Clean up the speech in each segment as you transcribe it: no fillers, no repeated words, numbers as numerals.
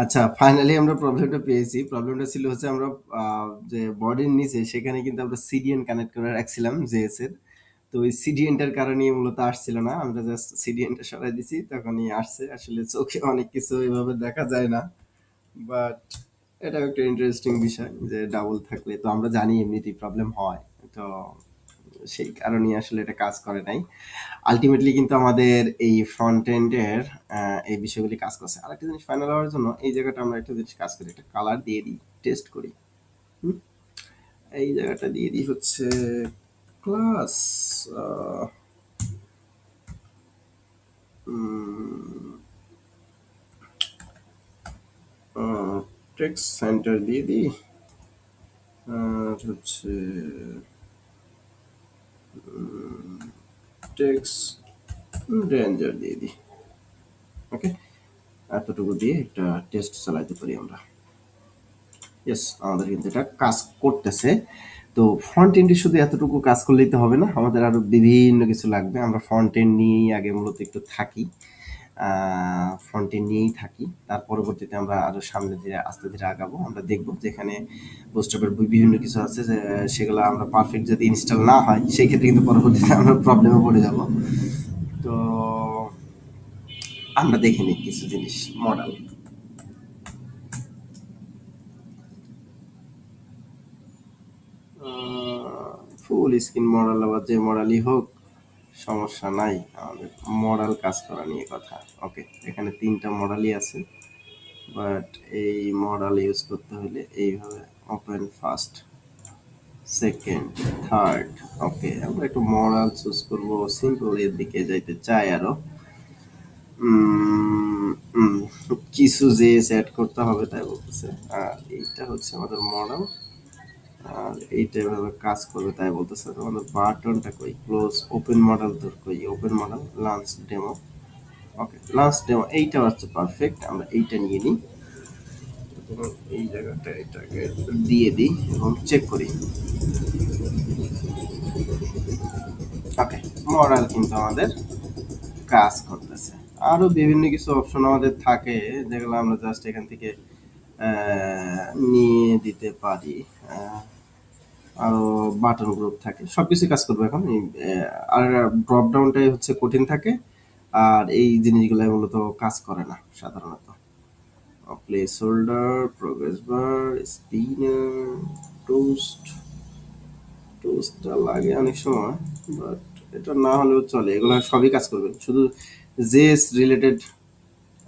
আচ্ছা, ফাইনালি আমরা প্রবলেমটা পেয়েছি। প্রবলেমটা ছিল হচ্ছে আমরা যে বডির নিচে সেখানে কিন্তু আমরা সিডিএন কানেক্ট করে রাখছিলাম জেএস এর। তো ওই সিডিএনটার কারণেই মূলত আসছিল না। আমরা জাস্ট সিডিএনটা সরাই দিছি, তখনই আসছে। আসলে চোখে অনেক কিছু এভাবে দেখা যায় না। বাট এটাও একটা ইন্টারেস্টিং বিষয় যে ডাবল থাকলে তো আমরা জানি এমনিতেই প্রবলেম হয়। তো সেই কারণেই আসলে এটা কাজ করে নাই। আলটিমেটলি কিন্তু আমাদের এই ফ্রন্ট এন্ডের এই বিষয়গুলি কাজ করছে। আরেকটা জিনিস ফাইনাল হওয়ার জন্য এই জায়গাটা আমরা একটা জিনিস কাজ করি, একটা কালার দিয়ে দিই, টেস্ট করি। হুম? এই জায়গাটা দিয়ে দিই হচ্ছে ক্লাস টেক্সট সেন্টার দিয়ে দিই, আর হচ্ছে টেক্সট রেঞ্জার দিয়ে দিই। ওকে, এতটুকু দিয়ে একটা টেস্ট চালাইতে পারি আমরা। ইয়েস, আমাদের কিন্তু এটা কাজ করতেছে। তো ফ্রন্ট এন্ডে শুধু এতটুকু কাজ করলেই তো হবে না, আমাদের আরো বিভিন্ন কিছু লাগবে। আমরা ফ্রন্ট এন্ড নিয়েই আগে মূলত একটু থাকি, ফ্রন্ট এন্ড নিয়েই থাকি। তার পরবর্তীতে আমরা আরো সামনে ধীরে আস্তে ধীরে আগাবো। আমরা দেখবো যেখানে বুস্টআপের বিভিন্ন কিছু আছে যে সেগুলো আমরা পারফেক্ট যদি ইনস্টল না হয় সেই ক্ষেত্রে কিন্তু পরবর্তীতে আমরা প্রবলেমে পড়ে যাব। তো আমরা দেখে নিই কিছু জিনিস মডেল। ফুল স্ক্রিন মডেল আবার যে মডেলই হোক, সমস্যা নাই, আমাদের মডেল কাজ করা নিয়ে কথা। ওকে, এখানে তিনটা মডেলই আছে, বাট এই মডেল ইউজ করতে হলে এইভাবে ওপেন ফার্স্ট, সেকেন্ড, থার্ড। ওকে, আমরা একটু মডেল চুজ করবো, সিম্পল এর দিকে যাইতে চাই আরো। উম, উম, কিছু যে সেট করতে হবে তাই বলতেছে। আর এইটা হচ্ছে আমাদের মডেল, আর এইটা এভাবে কাজ করবে তাই বলতেছে। আমাদের বাটনটা কই, ক্লোজ, ওপেন মডেল, তোর কই ওপেন মডেল, লঞ্চ ডেমো। ওকে, লঞ্চ ডেমো এইটা হচ্ছে পারফেক্ট, আমরা এইটা নিয়ে নিই এবং এই জায়গাটা এটাকে দিয়ে দিই এবং চেক করি। ওকে, মডেল কিন্তু আমাদের কাজ করতেছে। আরো বিভিন্ন কিছু অপশন আমাদের থাকে যেগুলো আমরা জাস্ট এখান থেকে নিয়ে দিতে পারি। আরো বাটন গ্রুপ থাকে, সবকিছু কাজ করবে এখন আর ড্রপ ডাউনটাই হচ্ছে কঠিন থাকে, আর এই জিনিসগুলো মূলত কাজ করে না সাধারণত। Placeholder, progress bar, spinner, toast. টোস্টটা লাগে অনেক সময়, বাট এটা না হলেও চলে, এগুলো সবই কাজ করবে, শুধু জেএস রিলেটেড।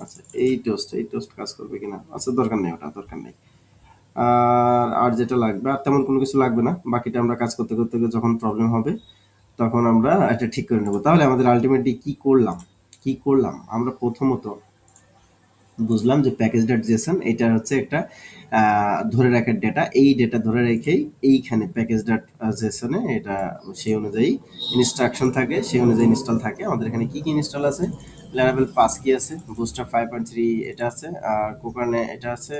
আচ্ছা, এই টোস্ট কাজ করবে কিনা, আচ্ছা দরকার নেই, ওটা দরকার নেই। আর যেটা লাগবে আর তেমন কোনো কিছু লাগবে না, বাকিটা আমরা কাজ করতে করতে যখন প্রবলেম হবে তখন আমরা এটা ঠিক করে নেবো। তাহলে আমাদের আলটিমেটলি কি করলাম আমরা প্রথমত বুঝলাম যে প্যাকেজ ডট জেসন এটা হচ্ছে একটা ধরে রাখার ডেটা, এই ডেটা ধরে রেখেই এইখানে প্যাকেজ ডট জেসনে এটা সেই অনুযায়ী ইনস্ট্রাকশন থাকে, সেই অনুযায়ী ইনস্টল থাকে। আমাদের এখানে কি কি ইনস্টল আছে, ল্যারাভেল পাস কি আছে, বুস্টার 5.3 এটা আছে, আর কোকারনে এটা আছে,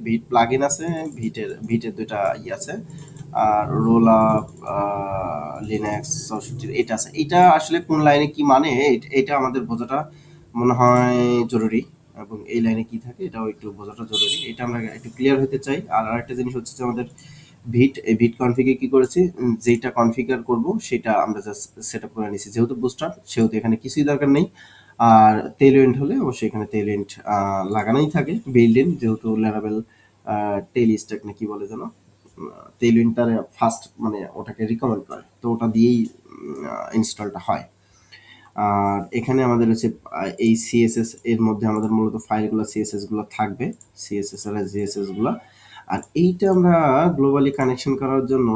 ভিট প্লাগইন আছে, ভিটের দুইটা ই আছে, আর রোল আপ, লিনাক্স 64 এটা আছে। এটা আসলে কোন লাইনে কি মানে এটা আমাদের বোঝাটা মনে হয় জরুরি, এবং এই লাইনে কি থাকে এটাও একটু বোঝাটা জরুরি, এটা আমরা একটু ক্লিয়ার হতে চাই। আর আরেকটা জিনিস হচ্ছে যে আমাদের ভিট কনফিগে কি করেছি, যেটা কনফিগার করব সেটা আমরা জাস্ট সেট আপ করে নিছি, যেহেতু বুস্টার সেহেতু এখানে কিছুই দরকার নেই। আর টেলউইন্ড হলে অবশ্যই এখানে টেলউইন্ড লাগানোই থাকে, বিল্ড ইন, যেহেতু ল্যারাবেল টেল স্ট্যাক না কি বলে যেন, টেলউইন্ড তার ফার্স্ট মানে ওটাকে রিকমেন্ড করে, তো ওটা দিয়েই ইনস্টলটা হয়। আর এখানে আমাদের হচ্ছে এই সিএসএস এর মধ্যে আমাদের মূলত ফাইলগুলো সিএসএস গুলো থাকবে, সিএসএস আর জিএসএস গুলো। আর এইটা আমরা গ্লোবালি কানেকশন করার জন্য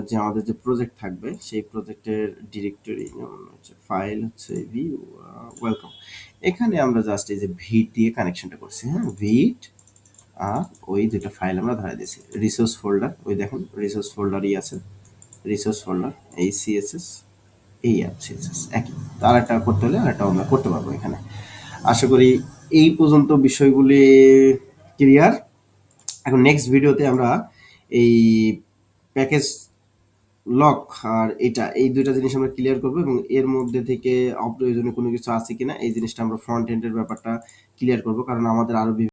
যে আমাদের যে প্রজেক্ট থাকবে সেই প্রজেক্টের ডিরেক্টরি, যেমন হচ্ছে ফাইল হচ্ছে ভিউ, ওয়েলকাম, এখানে আমরা জাস্ট এই যে ভিট দিয়ে কানেকশনটা করছি। হ্যাঁ, ভিট আর ওই দুটো ফাইল আমরা ধরে দিয়েছি, রিসোর্স ফোল্ডার, ওই দেখুন রিসোর্স ফোল্ডারই আছে, রিসোর্স ফোল্ডার, এই সিএসএস, এই অ্যাপ সিএসএস একই। আর একটা করতে হলে আর একটা আমরা করতে পারবো এখানে। আশা করি এই পর্যন্ত বিষয়গুলি ক্লিয়ার। এখন নেক্সট ভিডিওতে আমরা এই প্যাকেজ লক আর এটা, এই দুইটা জিনিস আমরা ক্লিয়ার করবো, এবং এর মধ্যে থেকে অপ্রয়োজনীয় কোনো কিছু আছে কিনা এই জিনিসটা আমরা ফ্রন্ট এন্ডের ব্যাপারটা ক্লিয়ার করবো, কারণ আমাদের আরো